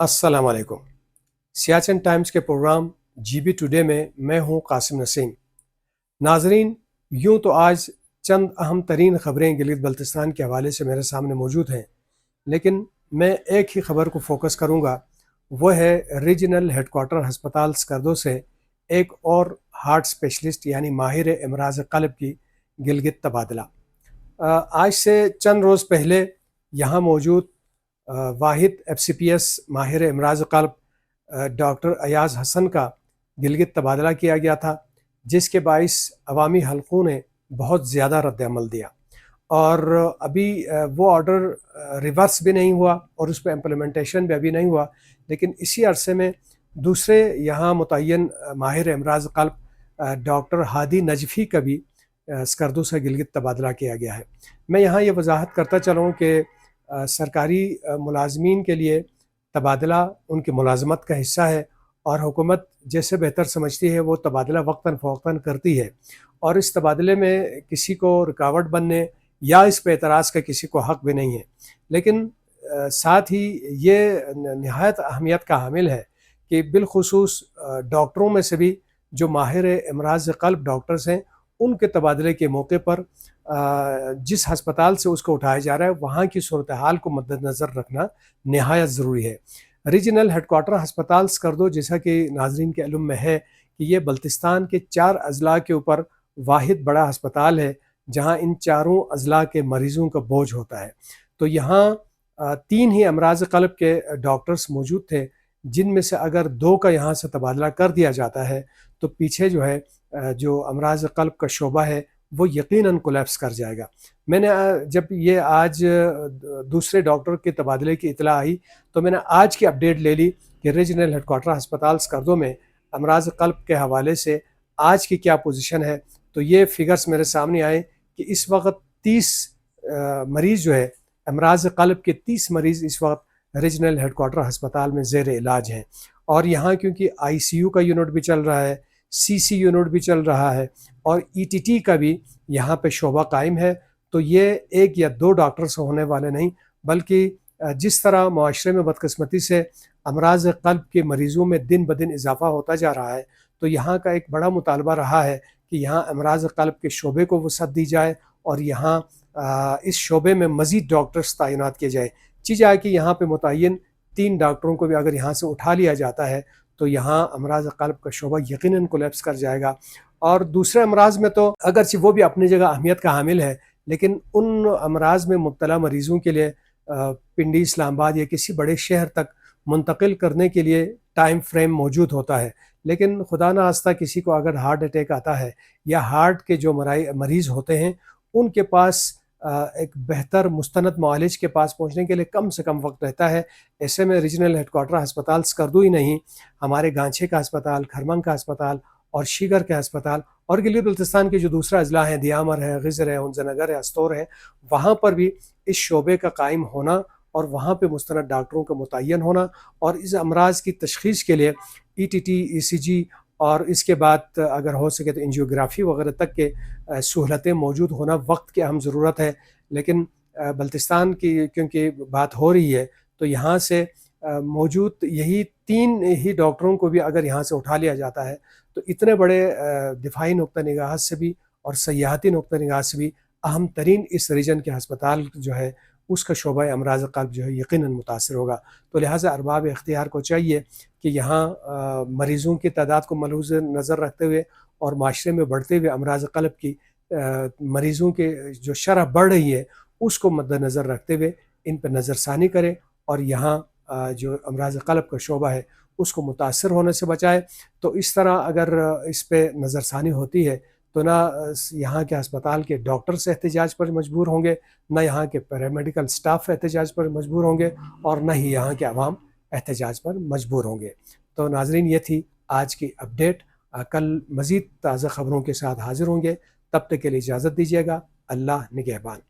अस्सलाम वालेकुम। सियाचिन टाइम्स के प्रोग्राम जीबी टुडे में मैं हूं कासिम नसीम। नाजरीन, यूं तो आज चंद अहम तरीन खबरें गिलगित बल्तिस्तान के हवाले से मेरे सामने मौजूद हैं, लेकिन मैं एक ही खबर को फोकस करूंगा। वह है रीजनल हेडक्वार्टर हस्पताल स्कर्दो से एक और हार्ट स्पेशलिस्ट यानी माहिर अमराज क़ल्ब की गिलगित तबादला। आज से चंद रोज़ पहले यहाँ मौजूद वाहिद एफसीपीएस माहिर अमराज क़ल्ब डॉक्टर अयाज हसन का गिलगित तबादला किया गया था, जिसके बाइस अवामी हलकों ने बहुत ज़्यादा रद्द-ए-अमल दिया और अभी वो ऑर्डर रिवर्स भी नहीं हुआ और उस पर इम्प्लीमेंटेशन भी अभी नहीं हुआ। लेकिन इसी अरसे में दूसरे यहाँ मुतय्यन माहिर अमराज क़ल्ब डॉक्टर हादी नजफ़ी का भी स्कर्दो से गिलगित तबादला किया गया है। मैं यहाँ ये वजाहत करता चलूँ कि सरकारी मुलाजमीन के लिए तबादला उनकी मुलाजमत का हिस्सा है और हुकूमत जैसे बेहतर समझती है वो तबादला वक्तन फ़वक्तन करती है, और इस तबादले में किसी को रुकावट बनने या इस पर एतराज़ का किसी को हक़ भी नहीं है। लेकिन साथ ही ये नहायत अहमियत का हामिल है कि बिलखुसूस डॉक्टरों में से भी जो माहिर अमराज क़ल्ब डॉक्टर्स हैं, उनके तबादले के मौके पर जिस हस्पताल से उसको उठाया जा रहा है वहाँ की सूरत हाल को मद्देनज़र रखना नहायत ज़रूरी है। रीजनल हेडक्वार्टर हस्पताल स्कर्दो, जैसा कि नाजरीन के इल्म में है कि ये बल्तिस्तान के 4 अज़ला के ऊपर वाहिद बड़ा हस्पताल है जहाँ इन चारों अज़ला के मरीज़ों का बोझ होता है। तो यहाँ 3 ही अमराज क़ल्ब के डॉक्टर्स मौजूद थे, जिनमें से अगर 2 का यहाँ से तबादला कर दिया जाता है तो पीछे जो है जो अमराज क़ल्ब का शोबा है वो यकीनन कोलैप्स कर जाएगा। मैंने जब ये आज दूसरे डॉक्टर के तबादले की इतला आई तो मैंने आज की अपडेट ले ली कि रीजनल हेडक्वार्टर हस्पताल स्कर्दो में अमराज क़ल्ब के हवाले से आज की क्या पोजीशन है। तो ये फिगर्स मेरे सामने आए कि इस वक्त 30 मरीज़ जो है अमराज क़ल्ब के 30 मरीज़ इस वक्त रीजनल हेडक्वार्टर हस्पताल में ज़ेर इलाज हैं। और यहाँ क्योंकि ICU का यूनिट भी चल रहा है, CC यूनिट भी चल रहा है और ETT का भी यहाँ पे शोबा कायम है, तो ये 1 या 2 डॉक्टर से होने वाले नहीं, बल्कि जिस तरह मुआशरे में बदकिस्मती से अमराज क़ल्ब के मरीज़ों में दिन ब दिन इजाफ़ा होता जा रहा है, तो यहाँ का एक बड़ा मुतालबा रहा है कि यहाँ अमराज क़ल्ब के शोबे को वसअत दी जाए और यहाँ इस शोबे में मज़ीद डॉक्टर्स तैनात किए जाए। चीज़ है कि यहाँ पे मुतय्यन 3 डॉक्टरों को भी अगर यहाँ से उठा लिया जाता है तो यहाँ अमराज क़ल्ब का शोबा यकीनन कोलैप्स कर जाएगा। और दूसरे अमराज में तो अगरचे वो भी अपनी जगह अहमियत का हामिल है, लेकिन उन अमराज में मुब्तला मरीज़ों के लिए पिंडी, इस्लामाबाद या किसी बड़े शहर तक मुंतकिल करने के लिए टाइम फ्रेम मौजूद होता है। लेकिन खुदा न खास्ता किसी को अगर हार्ट अटैक आता है या हार्ट के जो मरीज़ होते हैं उनके पास एक बेहतर मुस्तनद मुआलिज के पास पहुंचने के लिए कम से कम वक्त रहता है। ऐसे में रीजनल हेडक्वार्टर हस्पताल स्कर्दो ही नहीं, हमारे गांछे का अस्पताल, खरमंग का अस्पताल और शीगर के अस्पताल और गिलगित बल्तिस्तान के जो दूसरा अजला है, दियामर है, गिज़र है, हुन्ज़नगर है, अस्तोर है, वहाँ पर भी इस शोबे का कायम होना और वहाँ पे मुस्तनद डॉक्टरों का मुतय्यन होना और इस अमराज की तशख़ीस के लिए ETT, ECG और इसके बाद अगर हो सके तो एंजियोग्राफी वगैरह तक के सहूलतें मौजूद होना वक्त की अहम ज़रूरत है। लेकिन बल्तिस्तान की क्योंकि बात हो रही है तो यहाँ से मौजूद यही 3 ही डॉक्टरों को भी अगर यहाँ से उठा लिया जाता है तो इतने बड़े दिफाई नुक्ता निगाह से भी और सयाहती नुक्ता निगाह से भी अहम तरीन इस रीजन के हस्पताल जो है उसका शोबा अमराज क़ल्ब जो है यकीनन मुतासर होगा। तो लिहाजा अरबाब इख्तियार को चाहिए कि यहाँ मरीज़ों की तादाद को मलहूज़ नज़र रखते हुए और माशरे में बढ़ते हुए अमराज क़ल्ब की मरीज़ों के जो शरह बढ़ रही है उसको मद्देनज़र रखते हुए इन पर नज़रसानी करे और यहाँ जो अमराज क़ल्ब का शोबा है उसको मुतासर होने से बचाए। तो इस तरह अगर इस पर नज़रसानी होती है तो ना यहाँ के अस्पताल के डॉक्टर्स एहतजाज पर मजबूर होंगे, ना यहाँ के पैरामेडिकल स्टाफ एहतजाज पर मजबूर होंगे और न ही यहाँ के अवाम एहतजाज पर मजबूर होंगे। तो नाजरीन, ये थी आज की अपडेट। कल मज़ीद ताज़ा ख़बरों के साथ हाज़िर होंगे, तब तक के लिए इजाज़त दीजिएगा। अल्लाह निगहबान।